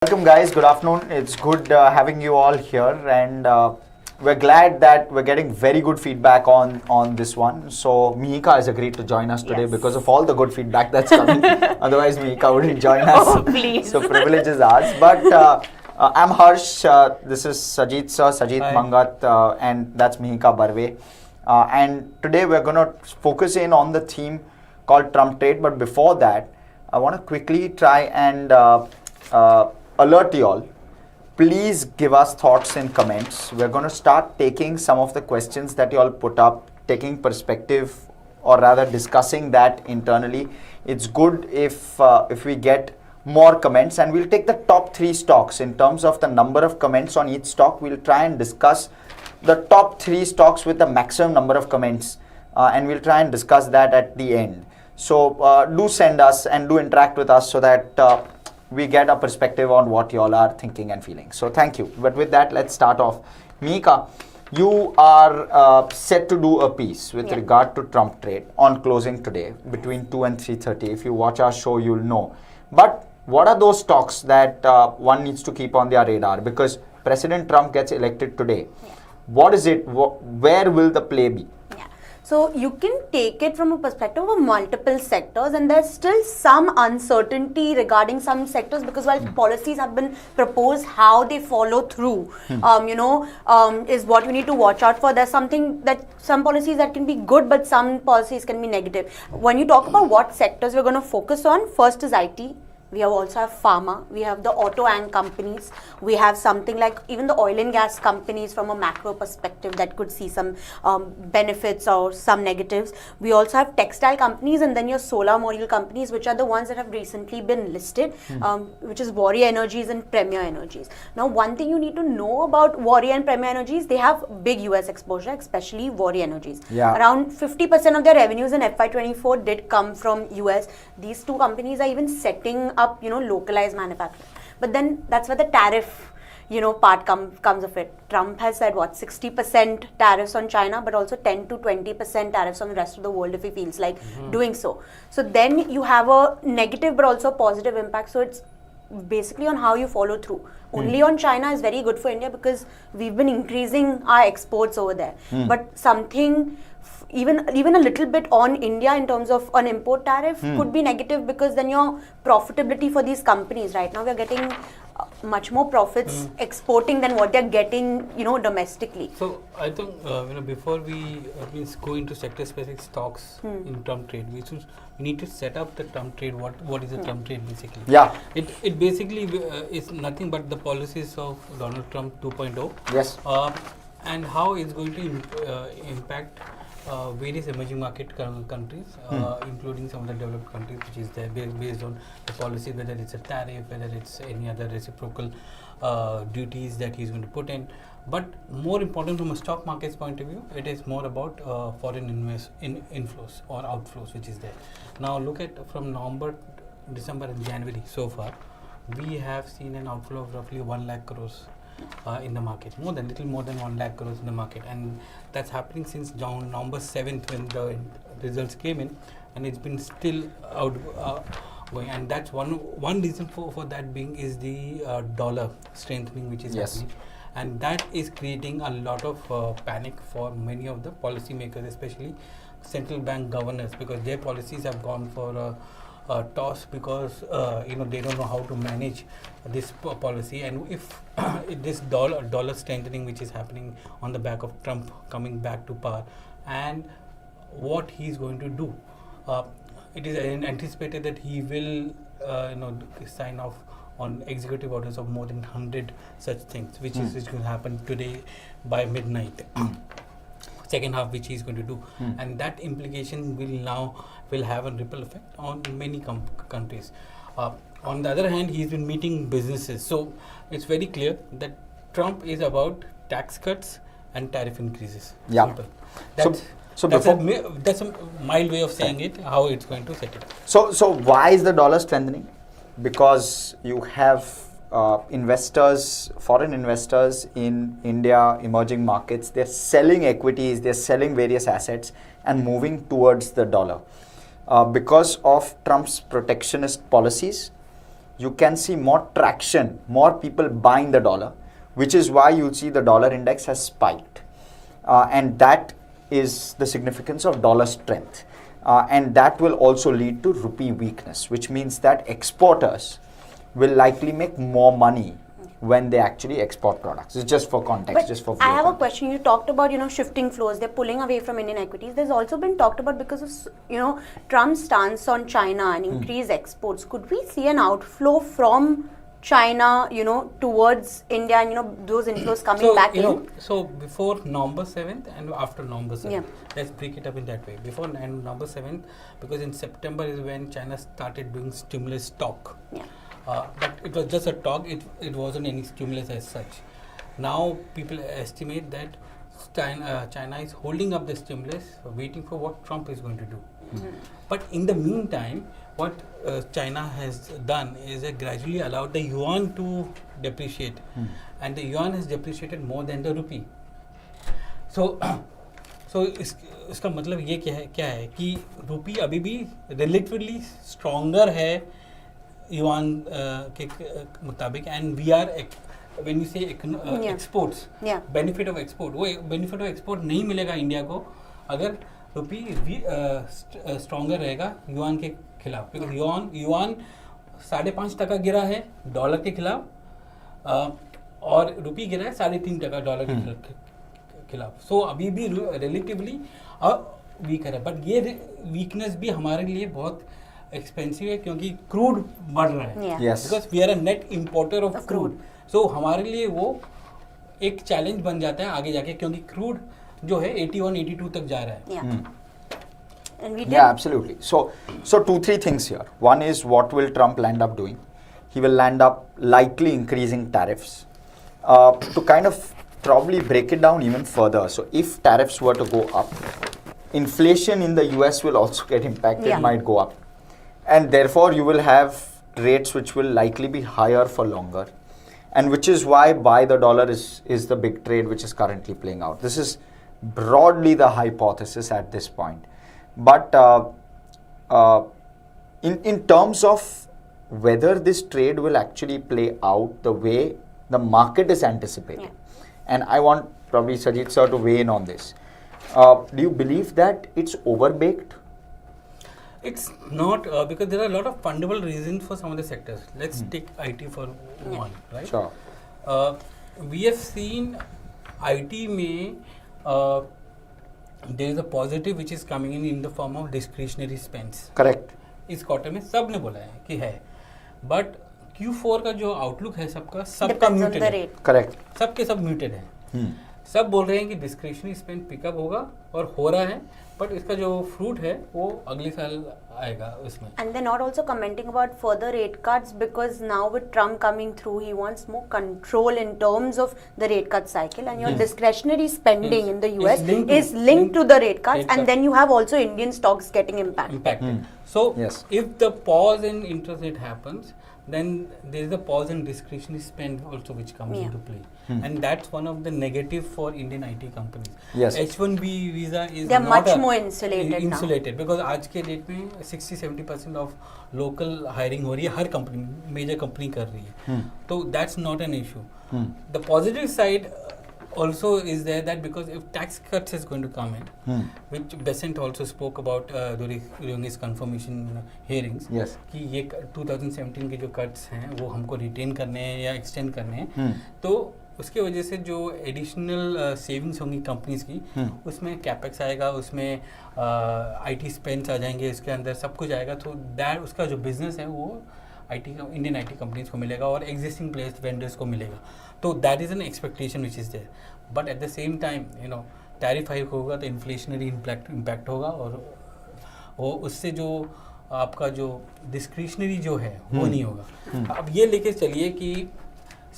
Welcome guys, good afternoon. It's good having you all here, and we're glad that we're getting very good feedback on this one. So Mihika has agreed to join us today because of all the good feedback that's coming. Otherwise Mihika wouldn't join us. Oh, please. So privilege is ours. But I'm Hersh, this is Sajeet sir, Sajeet Manghat, and that's Mihika Barve. And today we're going to focus in on the theme called Trump trade. But before that, I want to quickly try and alert you all. Please give us thoughts in comments. We're going to start taking some of the questions that you all put up, taking perspective, or rather discussing that internally. It's good if we get more comments, and we'll take the top 3 stocks in terms of the number of comments on each stock. We'll try and discuss the top 3 stocks with the maximum number of comments, and we'll try and discuss that at the end. So do send us and do interact with us so that we get a perspective on what you all are thinking and feeling. So thank you. But with that, let's start off. Mihika, you are set to do a piece with regard to Trump trade on closing today between 2 and 3:30. If you watch our show, you'll know. But what are those stocks that one needs to keep on their radar? Because President Trump gets elected today. What is it? Where will the play be? So you can take it from a perspective of multiple sectors, and there's still some uncertainty regarding some sectors because while policies have been proposed, how they follow through, is what we need to watch out for. There's some policies that can be good, but some policies can be negative. When you talk about what sectors we're going to focus on, first is IT. We also have Pharma, we have the auto and companies, we have something like even the oil and gas companies from a macro perspective that could see some benefits or some negatives. We also have textile companies, and then your solar module companies, which are the ones that have recently been listed, which is Warrior Energies and Premier Energies. Now, one thing you need to know about Warrior and Premier Energies, they have big US exposure, especially Warrior Energies. Around 50% of their revenues in FY24 did come from US. These two companies are even setting up, localized manufacturing. But then that's where the tariff, part comes of it. Trump has said 60% tariffs on China, but also 10 to 20% tariffs on the rest of the world if he feels like doing so. So then you have a negative but also a positive impact. So it's basically on how you follow through. Only on China is very good for India because we've been increasing our exports over there. But something even a little bit on India in terms of an import tariff could be negative, because then your profitability for these companies right now, we're getting much more profits exporting than what they're getting, domestically. So I think before we go into sector specific stocks in Trump trade, we need to set up the Trump trade. What is the Trump trade basically? It basically is nothing but the policies of Donald Trump 2.0. Yes. And how it's going to impact various emerging market countries, including some of the developed countries, which is there based on the policy, whether it's a tariff, whether it's any other reciprocal duties that he's going to put in. But more important from a stock market's point of view, it is more about foreign inflows or outflows, which is there. Now look at from November, December and January so far, we have seen an outflow of roughly 1 lakh crores in the market, little more than 1 lakh crores in the market, and that's happening since November 7th when the results came in, and it's been still going, and that's one reason for that being is the dollar strengthening, which is happening, and that is creating a lot of panic for many of the policymakers, especially central bank governors, because their policies have gone for toss because they don't know how to manage this policy. And if this dollar strengthening, which is happening on the back of Trump coming back to power, and what he's going to do, it is anticipated that he will sign off on executive orders of more than 100 such things, which will happen today by midnight. Second half, which he's going to do, and that implication will have a ripple effect on many countries. On the other hand, he's been meeting businesses, so it's very clear that Trump is about tax cuts and tariff increases. Simple. That's a mild way of saying it, how it's going to set it. So why is the dollar strengthening? Because you have foreign investors in India, emerging markets, they're selling equities, they're selling various assets and moving towards the dollar because of Trump's protectionist policies. you can see more traction, more people buying the dollar, which is why you'll see the dollar index has spiked. And that is the significance of dollar strength. And that will also lead to rupee weakness, which means that exporters will likely make more money when they actually export products. It's just for context, But just for I have a context. question. You talked about, shifting flows. They're pulling away from Indian equities. There's also been talked about because of, Trump's stance on China and increased exports. Could we see an outflow from China, towards India and, those inflows coming back in? So before November 7th and after November 7th, Yeah. let's break it up in that way. Before November 7th, because in September is when China started doing stimulus talk. Yeah. But it was just a talk, it wasn't any stimulus as such. Now people estimate that China is holding up the stimulus, waiting for what Trump is going to do. But in the meantime, what China has done is gradually allowed the yuan to depreciate, and the yuan has depreciated more than the rupee. So इसका मतलब ये क्या है कि रुपी अभी भी relatively stronger है yuan के मुताबिक, and we are when we say exports, benefit of export, वो benefit of export नहीं मिलेगा इंडिया को अगर रुपी स्ट्रॉन्गर रहेगा युआन के खिलाफ, बिकॉज युआन 5.5% गिरा है डॉलर के खिलाफ और रुपी गिरा है 3.5% डॉलर के खिलाफ. सो अभी भी रिलेटिवली वीकर है, बट ये वीकनेस भी हमारे लिए बहुत एक्सपेंसिव है क्योंकि क्रूड बढ़ रहा है, because we are a net importer of crude. So हमारे लिए वो एक चैलेंज बन जाता है आगे जाके, क्योंकि क्रूड जो है 81-82 तक जा रहा है. Yeah, absolutely. So 2-3 things here. One is, what will Trump land up doing? He will land up likely increasing tariffs. To kind of probably break it down even further. So if tariffs were to go up, inflation in the US will also get impacted, might go up. And therefore you will have rates which will likely be higher for longer. And which is why buy the dollar is the big trade which is currently playing out. This is broadly the hypothesis at this point. But in terms of whether this trade will actually play out the way the market is anticipating, and I want probably Sajeet sir to weigh in on this. Do you believe that it's overbaked? It's not, because there are a lot of fundamental reasons for some of the sectors. Let's take IT for one, right? Sure. We have seen IT में there is a positive which is coming in the form of discretionary spends. Correct. इस quarter में सब ने बोला है कि है, but Q4 का जो आउटलुक है सबका म्यूटेड है. करेक्ट. सबके सब म्यूटेड है. सब बोल रहे हैं कि डिस्क्रिशनरी स्पेंड पिकअप होगा और हो रहा है, बट इसका जो फ्रूट है वो अगले साल आएगा उसमें. And they're not also commenting about further rate cuts, because now with Trump coming through, he wants more control in terms of the rate cut cycle, and your discretionary spending in the US is linked to the rate cuts, and then you have also Indian stocks getting impacted. So if the pause in interest rate happens, then there is a pause in discretionary spend also which comes into play, and that's one of the negative for Indian IT companies. H1B visa is they're not much more insulated now. Because आज के date में 60-70% of local hiring हो रही है, हर company major company कर रही है, तो that's not an issue. The positive side also is there that because if tax cuts is going to come in, which Besant also spoke about during his confirmation hearings, कि ये 2017 के जो cuts हैं वो हमको retain करने हैं या extend करने हैं, तो उसके वजह से जो एडिशनल सेविंग्स होंगी कंपनीज की, उसमें कैपेक्स आएगा, उसमें IT स्पेंड्स आ जाएंगे, इसके अंदर सब कुछ आएगा, तो दैट उसका जो बिजनेस है वो इंडियन IT कंपनीज को मिलेगा और एग्जिस्टिंग प्लेस वेंडर्स को मिलेगा. तो that is an expectation which is there, but at the same time tariff hike होगा तो इन्फ्लेशनरी इम्पैक्ट होगा, और वो उससे जो आपका जो डिस्क्रिशनरी जो है वो नहीं होगा. अब ये लेके चलिए कि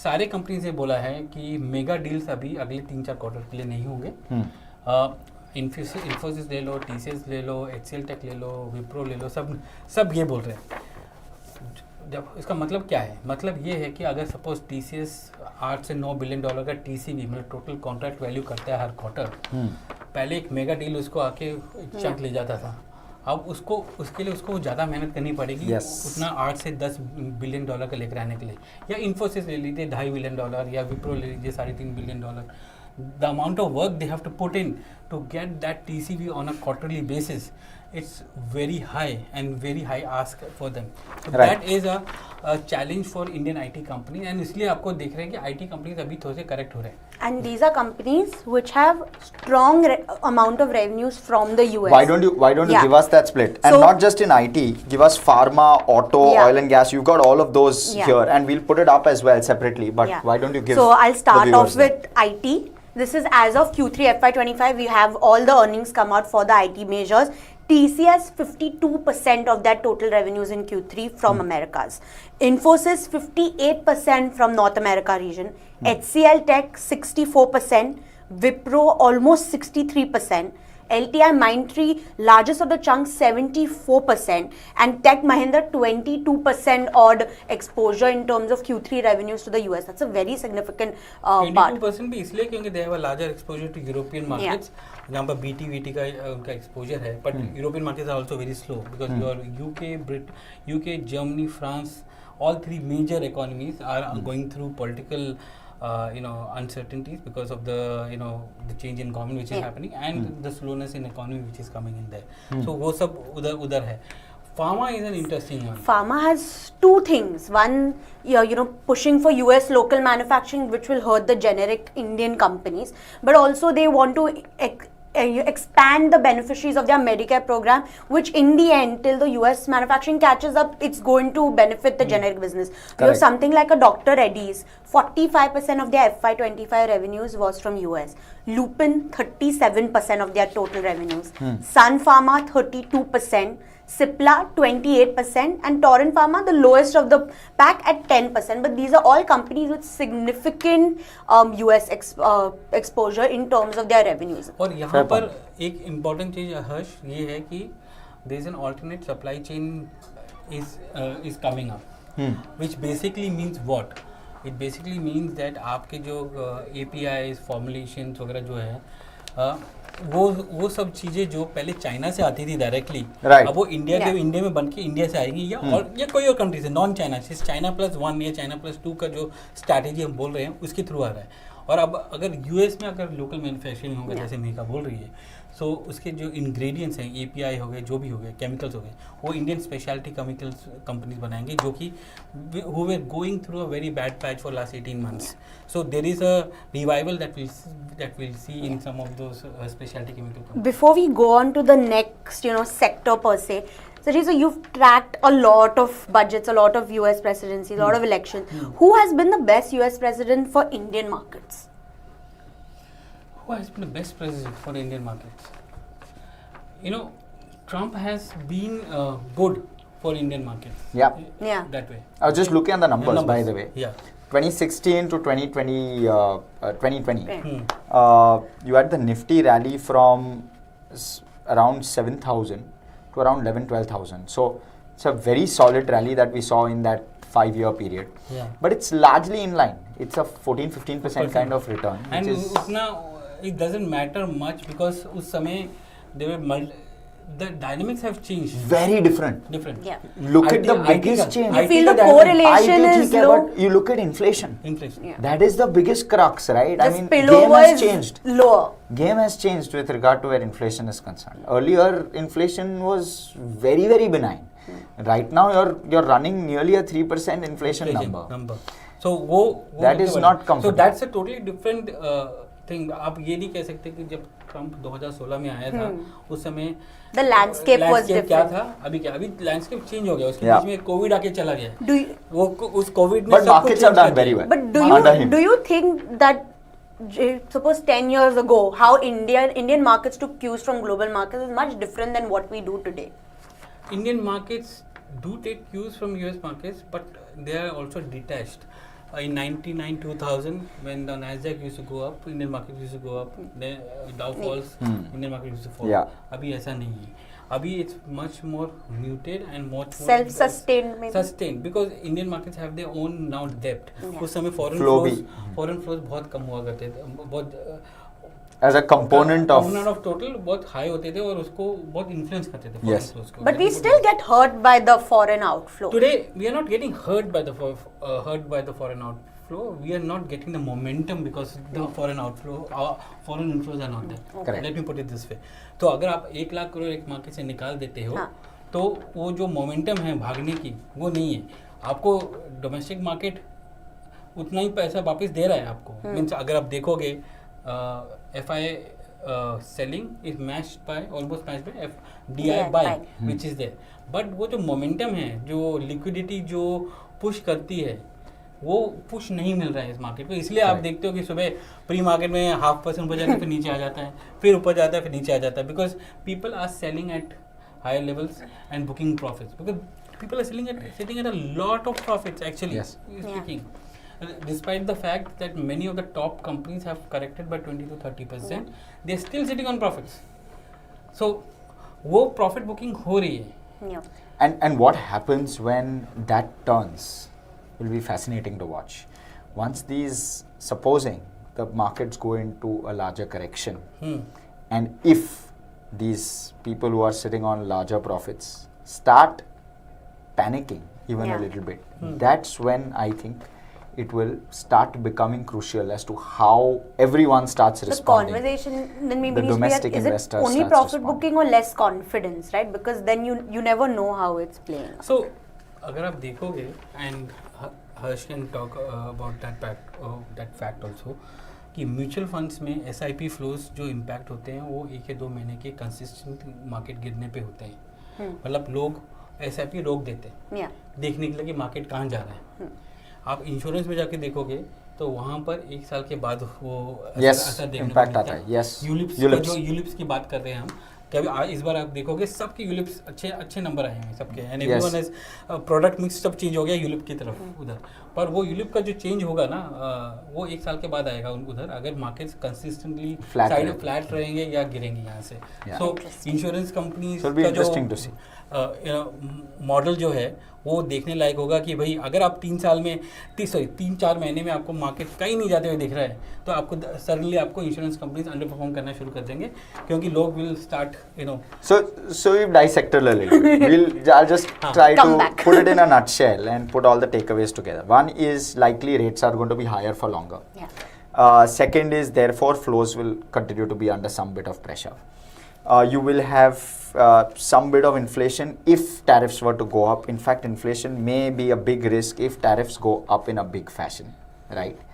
सारे कंपनीज ने बोला है कि मेगा डील्स अभी अगले 3-4 क्वार्टर के लिए नहीं होंगे. इन्फोसिस ले लो, TCS ले लो, HCL टेक ले लो, विप्रो ले लो, सब ये बोल रहे हैं. जब इसका मतलब क्या है? मतलब ये है कि अगर सपोज TCS $8 से $9 बिलियन का TCV मतलब टोटल कॉन्ट्रैक्ट वैल्यू करता है हर क्वार्टर, पहले एक मेगा डील उसको आके एक चंक ले जाता था, अब उसके लिए उसको ज़्यादा मेहनत करनी पड़ेगी, Yes. उतना 8 से 10 बिलियन डॉलर का लेकर आने के लिए। या इन्फोसिस ले लीजिए $2.5 बिलियन, या विप्रो ले लीजिए $3.5 billion. The amount of work they have to put in to get that TCV on a quarterly basis, it's very high and very high ask for them. So Right. that is a challenge for Indian IT companies, and इसलिए आपको देख रहे हैं कि IT companies अभी थोड़े से correct हो रहे हैं. And these are companies which have strong amount of revenues from the US. Why don't you Yeah. give us that split? And So- not just in IT, give us pharma, auto, Yeah. oil and gas. You've got all of those Yeah. here, and we'll put it up as well separately. But Yeah. why don't you give? So I'll the start off viewers with IT. This is as of Q3 FY25. We have all the earnings come out for the IT majors. TCS 52% of their total revenues in Q3 from Americas. Infosys 58% from North America region. HCL Tech 64%. Wipro almost 63%. LTI Mindtree, largest of the chunk, 74%, and Tech Mahindra 22% odd exposure in terms of Q3 revenues to the US. That's a very significant part. 22% भी इसलिए क्योंकि they have a larger exposure to European markets, जहाँ पर BT VT का उनका exposure है, but European markets are also very slow because your UK, Germany, France, all three major economies are going through political uncertainties because of the the change in government which is happening and the slowness in economy which is coming in there. So वो सब उधर है. Pharma is an interesting one. Pharma has two things. One, pushing for US local manufacturing, which will hurt the generic Indian companies, but also they want to expand the beneficiaries of their Medicare program, which in the end, till the US manufacturing catches up, it's going to benefit the generic business. You have Correct. something like a Dr. Reddy's, 45% of their FY25 revenues was from US. Lupin, 37% of their total revenues. Sun Pharma, 32%. Cipla 28%, and Torrent Pharma the lowest of the pack at 10%. But these are all companies with significant US exposure in terms of their revenues. और यहाँ पर एक important चीज हर्ष ये है कि there is an alternate supply chain is coming up, which basically means what? It basically means that आपके जो APIs, formulations वगैरह जो है वो सब चीजें जो पहले चाइना से आती थी डायरेक्टली, Right. अब वो इंडिया में बन के इंडिया से आएंगी या कोई और कंट्री से, नॉन चाइना, चाइना +1 या चाइना +2 का जो स्ट्रैटेजी हम बोल रहे हैं उसके थ्रू आ रहा है. और अब अगर यूएस में अगर लोकल मैन्युफैक्चरिंग होगा जैसे मिहिका बोल रही है, सो उसके जो इंग्रेडिएंट्स हैं, एपीआई हो गए, जो भी हो गए, केमिकल्स हो गए, वो इंडियन स्पेशलिटी केमिकल्स कंपनीज बनाएंगे जो कि who were going through a very bad patch for last 18 months. So there is a revival that we'll see in some of those specialty chemical companies. Before we go on to the next, sector per se, Sajeet, so you've tracked a lot of budgets, a lot of US presidencies, a lot of elections. Who has been the best US president for Indian markets? Who has been the best president for Indian markets? Trump has been good for Indian markets. Yeah. Yeah. That way. I was just looking at the numbers, by the way. Yeah. 2016 to 2020, Right. you had the Nifty rally from around 7,000 to around 12,000. So it's a very solid rally that we saw in that 5-year period. Yeah. But it's largely in line. It's a 14-15% kind of return. And which is it doesn't matter much because उस समय the dynamics have changed. very different. Yeah. Look at the biggest change. You feel the correlation is low. But you look at inflation. Inflation. Yeah. That is the biggest crux, right? The I mean, game spillover has is changed. lower. Game has changed with regard to where inflation is concerned. Earlier, inflation was very, very benign. Right now, you're running nearly a 3% inflation number. So वो That is not comfortable. So that's a totally different thing. आप ये नहीं कह सकते कि जब Trump 2016 में आया था उस समय The landscape was क्या different. था, अभी लैंडस्केप चेंज हो गया, उसके Yeah. बीच में कोविड आके चला गया. Do you, वो उस कोविड ने But सब कुछ markets have change done कर very दिया. well. but Under him. do you think that suppose 10 years ago how Indian markets took cues from global markets is much different than what we do today? Indian markets do take cues from US markets, but they are also detached. In 99, 2000, when the Nasdaq used to go up, Indian market used to go up. Then Dow falls, Indian market used to fall. Yeah. अभी ऐसा नहीं है. अभी it's much more muted and much more Self-sustained maybe. sustained because Indian markets have their own now depth. Yeah. उस समय foreign Flow flows भी. बहुत कम हुआ करते थे. बहुत as a component of total बहुत high होते थे और उसको बहुत influence करते थे. Yes. foreign flows को. But we still get hurt by the foreign outflow. Today we are not getting hurt by the foreign outflow. We are not getting the momentum because the foreign outflow, foreign inflows are not there. Correct. Let me put it this way. तो अगर आप 1 लाख करोड़ एक market से निकाल देते हो, तो वो जो मोमेंटम है भागने की वो नहीं है. आपको डोमेस्टिक मार्केट उतना ही पैसा वापस दे रहा है आपको. मीन्स अगर आप देखोगे FI selling is almost matched by DI buying, which is there. But वो जो मोमेंटम है, जो लिक्विडिटी जो पुश करती है, वो पुश नहीं मिल रहा है इस मार्केट को. इसलिए आप देखते हो कि सुबह प्री मार्केट में 0.5% ऊपर जाके फिर नीचे आ जाता है, फिर ऊपर जाता है, फिर नीचे आ जाता है. Because people are selling at higher levels and booking profits. Because people are sitting at a lot of profits actually. Yes. Speaking. Despite the fact that many of the top companies have corrected by 20 to 30%, they're still sitting on profits. So, वो profit booking हो रही है. Yeah. And what happens when that turns will be fascinating to watch. Once these, supposing the markets go into a larger correction, and if these people who are sitting on larger profits start panicking even a little bit, that's when I think it will start becoming crucial as to how everyone starts responding. The conversation then maybe The needs to be domestic is it investor only starts profit responding. booking or less confidence, right? Because then you never know how it's playing. So, अगर आप देखोगे, and Hersh can talk about that fact also, कि mutual funds में SIP flows जो impact होते हैं वो 1 या 2 महीने के कंसिस्टेंट मार्केट गिरने पे होते हैं. मतलब लोग SIP रोक देते हैं देखने के लिए कि मार्केट कहाँ जा रहा है. आप इंश्योरेंस में जाके देखोगे तो वहाँ पर 1 साल के बाद वो असर देखने को मिलता है. यूलिप्स की बात कर रहे हैं हम. कभी इस बार आप देखोगे सबके यूलिप्स अच्छे नंबर आए हैं सबके. And everyone is product mix सब चेंज हो गया यूलिप की तरफ उधर. पर वो यूलिप का जो चेंज होगा ना वो 1 साल के बाद आएगा उधर, अगर मार्केट्स कंसिस्टेंटली साइड फ्लैट रहेंगे या गिरेंगे यहाँ से. सो इंश्योरेंस कंपनीज का जो मॉडल जो है वो देखने लायक होगा कि भाई अगर आप 3-4 महीने में आपको मार्केट कहीं नहीं जाते हुए दिख रहा है तो आपको सडनली आपको इंश्योरेंस कंपनीज अंडर परफॉर्म करना शुरू कर देंगे क्योंकि लोग will start So we've dissected a little bit. I'll just try to put it in a nutshell and put all the takeaways together. One is likely rates are going to be higher for longer. Second is therefore flows will continue to be under some bit of pressure. You will have some bit of inflation if tariffs were to go up. In fact, inflation may be a big risk if tariffs go up in a big fashion, right?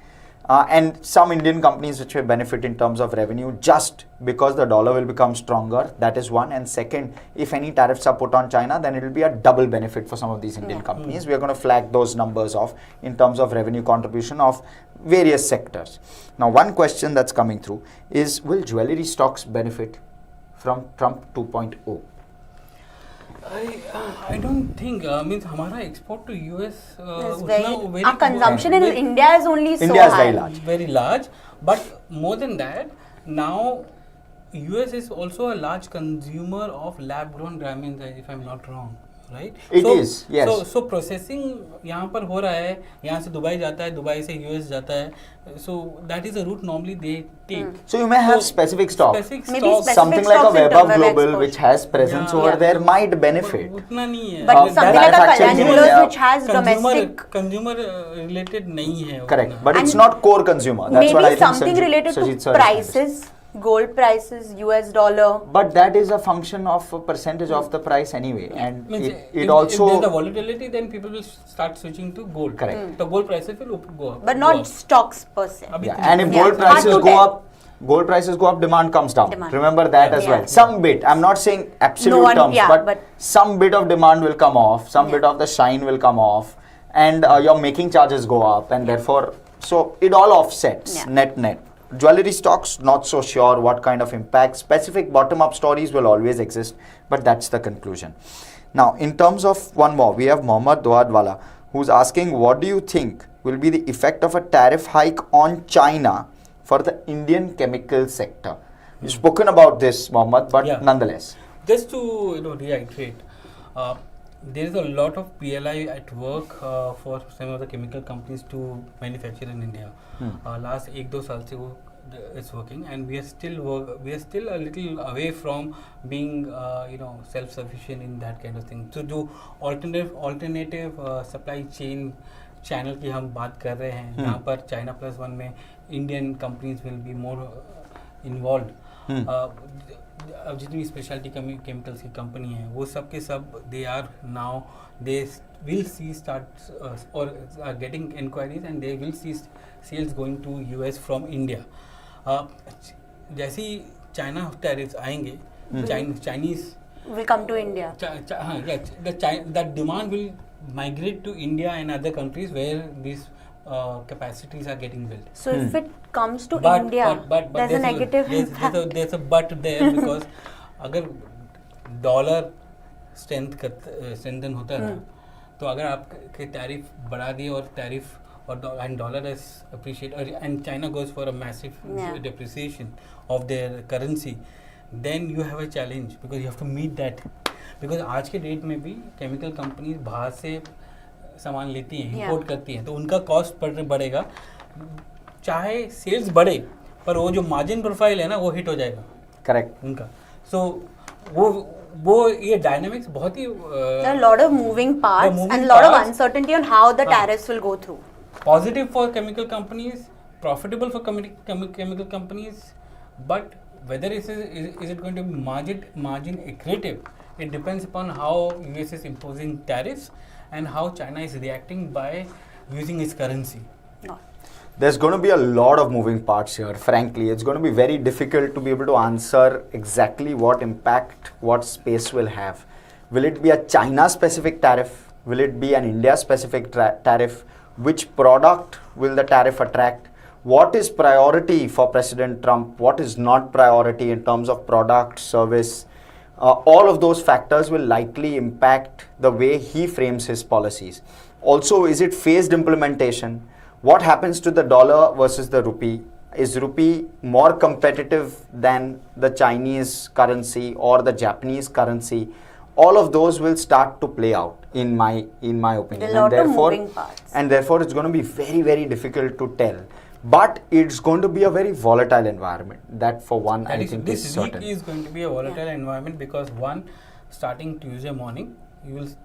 And some Indian companies which will benefit in terms of revenue just because the dollar will become stronger. That is one. And second, if any tariffs are put on China, then it will be a double benefit for some of these Indian companies. We are going to flag those numbers off in terms of revenue contribution of various sectors. Now, one question that's coming through is, will jewelry stocks benefit from Trump 2.0? I don't think. Means हमारा export to US our consumption in India is only so India is high. Very large. But more than that, now US is also a large consumer of lab-grown diamonds, if I'm not wrong. Right? It is, yes. So processing यहाँ पर हो रहा है, यहाँ से Dubai जाता है, Dubai से US जाता है. So that is a route normally they take. So you may have specific stock. Maybe Something like a Webber Global which has presence over there might benefit. उतना नहीं है. But something like a Kalyan Jewellers which has domestic. Consumer related नहीं है. Correct. But it's not core consumer. That's what I maybe think something related Sajeet to sir prices. Gold prices, US dollar. But that is a function of a percentage of the price anyway, and it also. If there's a volatility, then people will start switching to gold. Correct. The gold prices will go up. But not stocks per se. And if gold prices go up, demand comes down. Remember that as well. Some bit. I'm not saying absolute terms, but some bit of demand will come off. Some bit of the shine will come off, and your making charges go up, and therefore, so it all offsets net. Jewelry stocks, not so sure what kind of impact. Specific bottom-up stories will always exist, but that's the conclusion. Now, in terms of one more, we have Mohammad Doadwala, who's asking, what do you think will be the effect of a tariff hike on China for the Indian chemical sector? You've spoken about this, Mohammad, but nonetheless. Just to reiterate, there is a lot of PLI at work for some of the chemical companies to manufacture in India. Last 1-2 साल से वो it's working, and we are still a little away from being self-sufficient in that kind of thing. So जो alternative supply chain channel की हम बात कर रहे हैं, यहाँ पर China Plus One में Indian companies will be more involved. अब जितनी स्पेशलिटी केमिकल्स की कंपनी है वो सब के सब they will see or are getting inquiries, and they will see sales going to US from India. जैसे ही चाइना टैरिफ्स आएंगे, Chinese will come to India. The demand will migrate to India and other countries where these capacities are getting built. So if it comes to India, but there's a negative impact. There's a but there because अगर dollar strengthen होता है तो अगर आपके tariff बढ़ा दिए और tariff और and dollar is appreciate and China goes for a massive depreciation of their currency, then you have a challenge because you have to meet that. because आज के डेट में भी केमिकल कंपनीज बाहर से सामान लेती हैं, इंपोर्ट करती हैं, तो उनका कॉस्ट बढ़ेगा, चाहे सेल्स बढ़े पर वो जो मार्जिन प्रोफाइल है ना वो हिट हो जाएगा. करेक्ट उनका. सो वो ये डायनामिक्स बहुत ही there are a lot of moving parts and a lot of uncertainty on how the tariffs will go through. Positive for chemical companies, profitable for chemical companies, but whether is it going to be margin accretive, it depends upon how US is imposing tariffs and how China is reacting by using its currency. There's going to be a lot of moving parts here. Frankly, it's going to be very difficult to be able to answer exactly what impact, what space will have. Will it be a China-specific tariff? Will it be an India-specific tariff? Which product will the tariff attract? What is priority for President Trump? What is not priority in terms of product, service? All of those factors will likely impact the way he frames his policies. Also, is it phased implementation? What happens to the dollar versus the rupee? Is rupee more competitive than the Chinese currency or the Japanese currency? All of those will start to play out in my opinion. A lot of moving parts. And therefore, it's going to be very, very difficult to tell. But it's going to be a very volatile environment. That for one, I think is certain. This week is going to be a volatile environment because one, starting Tuesday morning,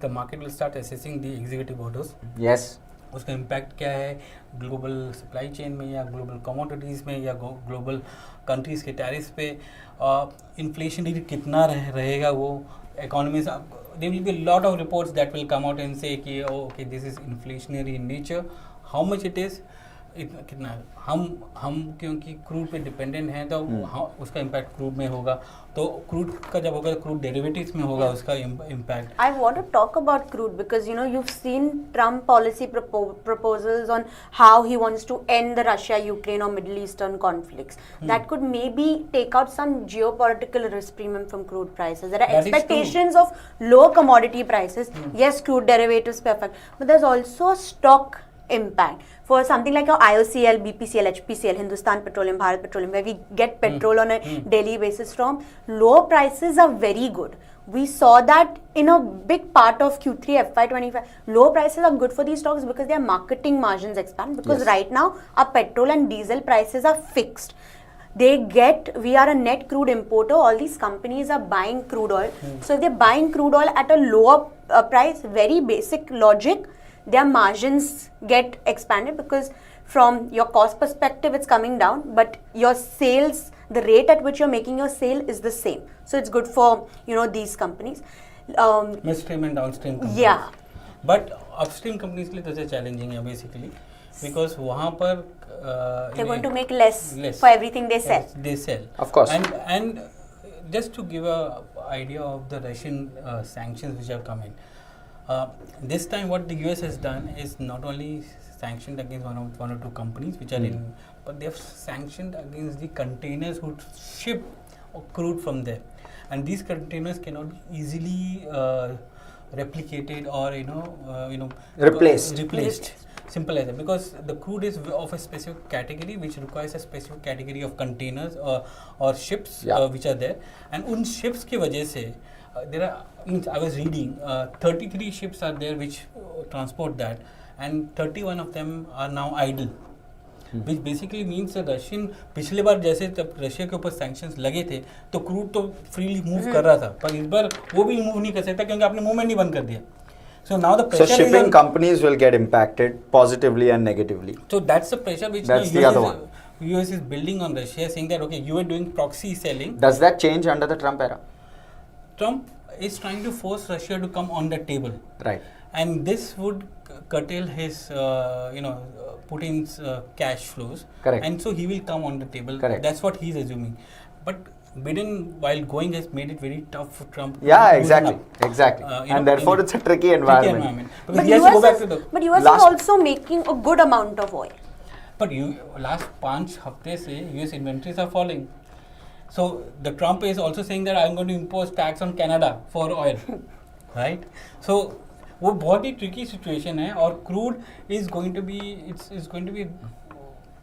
the market will start assessing the executive orders. Yes. उसका impact क्या है global supply chain में या global commodities में या global countries के tariffs पे, inflation rate कितना रहेगा, वो economies, there will be lot of reports that will come out and say कि okay this is inflationary in nature, how much it is, कितना हम क्योंकि क्रूड पे डिपेंडेंट हैं तो उसका इम्पैक्ट क्रूड में होगा, तो क्रूड का जब होगा क्रूड डेरिवेटिव्स में होगा उसका impact. I want to talk about crude because you've seen Trump policy proposals on how he wants to end the Russia-Ukraine or Middle Eastern conflicts. That could maybe take out some geopolitical risk premium from crude prices. There are expectations of low commodity prices. Yes, crude derivatives perfect, but there's also a stock impact for something like your IOCL, BPCL, HPCL, Hindustan Petroleum, Bharat Petroleum, where we get petrol on a daily basis from. Low prices are very good. We saw that in a big part of Q3 FY25. Low prices are good for these stocks because their marketing margins expand. Because right now our petrol and diesel prices are fixed. We are a net crude importer. All these companies are buying crude oil. So if they're buying crude oil at a lower price, very basic logic, their margins get expanded because from your cost perspective it's coming down, but your sales, the rate at which you're making your sale is the same. So it's good for these companies. Midstream and downstream companies. Yeah. But upstream companies के लिए तो challenging है basically because वहाँ पर they're going to make less for everything they sell. They sell. Of course. And just to give a idea of the Russian sanctions which have come in. This time what the US has done is not only sanctioned against one or two companies which are in, but they have sanctioned against the containers who ship crude from there, and these containers cannot be easily replicated or replaced. Simple as that, because the crude is of a specific category which requires a specific category of containers or ships which are there, and उन ships की वजह से there are. I was reading 33 ships are there which transport that, and 31 of them are now idle. Which basically means Russian पिछले बार जैसे जब Russia के ऊपर sanctions लगे थे तो क्रूड तो फ्रीली मूव कर रहा था, पर इस बार वो भी मूव नहीं कर सकता क्योंकि आपने मूवमेंट नहीं बंद कर दिया. So now the pressure shipping companies will get impacted positively and negatively. So that's the pressure which US is building on Russia, saying that okay, you are doing proxy selling. Does that change under the Trump era? Trump is trying to force Russia to come on the table. Right. And this would curtail his, Putin's cash flows. Correct. And so he will come on the table. Correct. That's what he's assuming. But Biden, while going, has made it very tough for Trump. Yeah, exactly. And therefore, it's a tricky environment. Because he has to go back to the. But US is also making a good amount of oil. But last 5 हफ्ते से US inventories are falling. So the Trump is also saying that I'm going to impose tax on Canada for oil, right? So वो बहुत ही tricky situation है और crude is going to be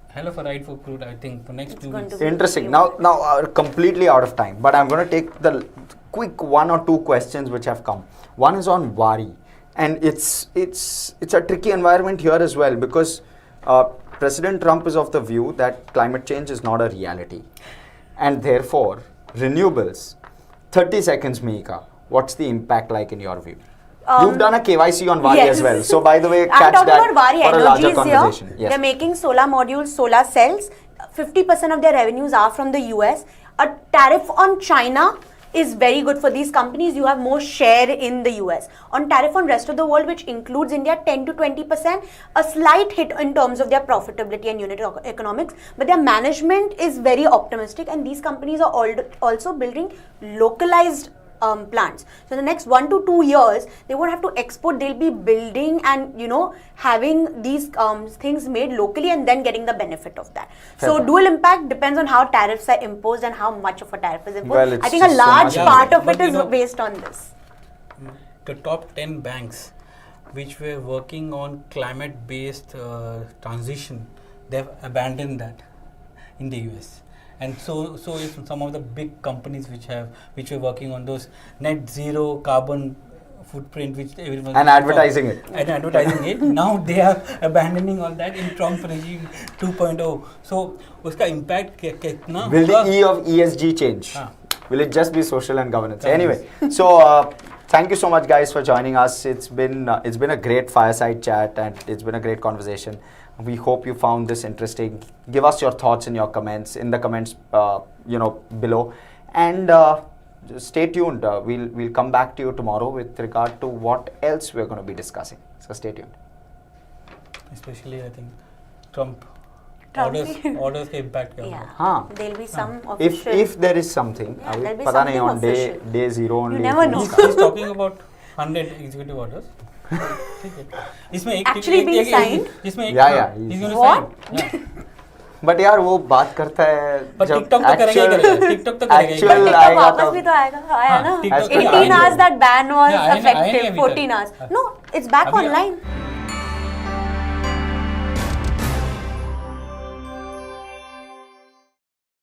hell of a ride for crude, I think, for next 2 weeks. Interesting. Now, completely out of time, but I'm going to take the quick 1 or 2 questions which have come. One is on Wari, and it's a tricky environment here as well because President Trump is of the view that climate change is not a reality, and therefore renewables. 30 seconds, Mihika. What's the impact like in your view? You've done a KYC on Wari as well. So, by the way, catch that about Wari for a larger Energies conversation. Here. Yes. They're making solar modules, solar cells. 50% of their revenues are from the US. A tariff on China is very good for these companies. You have more share in the US. On tariff on rest of the world, which includes India, 10 to 20%, a slight hit in terms of their profitability and unit economics. But their management is very optimistic, and these companies are also building localized plants. So the next 1 to 2 years, they won't have to export. They'll be building and having these things made locally and then getting the benefit of that. So dual impact depends on how tariffs are imposed and how much of a tariff is imposed. Well, I think a large part of it is based on this. The top 10 banks which were working on climate-based transition, they've abandoned that in the US. And so is some of the big companies which were working on those net zero carbon footprint, which everyone and advertising it. Now they are abandoning all that in Trump regime 2.0. So uska impact kitna will the E of ESG change? Will it just be social and governance? Anyway, so thank you so much, guys, for joining us. It's been a great fireside chat and it's been a great conversation. We hope you found this interesting. Give us your thoughts in the comments below, and stay tuned. We'll come back to you tomorrow with regard to what else we're going to be discussing. So stay tuned. Especially, I think Trump orders के impact क्या होगा? हाँ. There'll be some official. If there is something, there'll be पता नहीं on something day 0 only. You never know. He's talking about 100 executive orders. इसमें एक Actually being signed. इसमें एक he's going to What? sign. But यार वो बात करता है पर जब TikTok तो करेगा TikTok तो करेगा actual TikTok आएगा वापस भी तो आया ना. TikTok 18 hours that ban was आया नहीं effective. अभी 14 तक. hours. No, it's back अभी- online.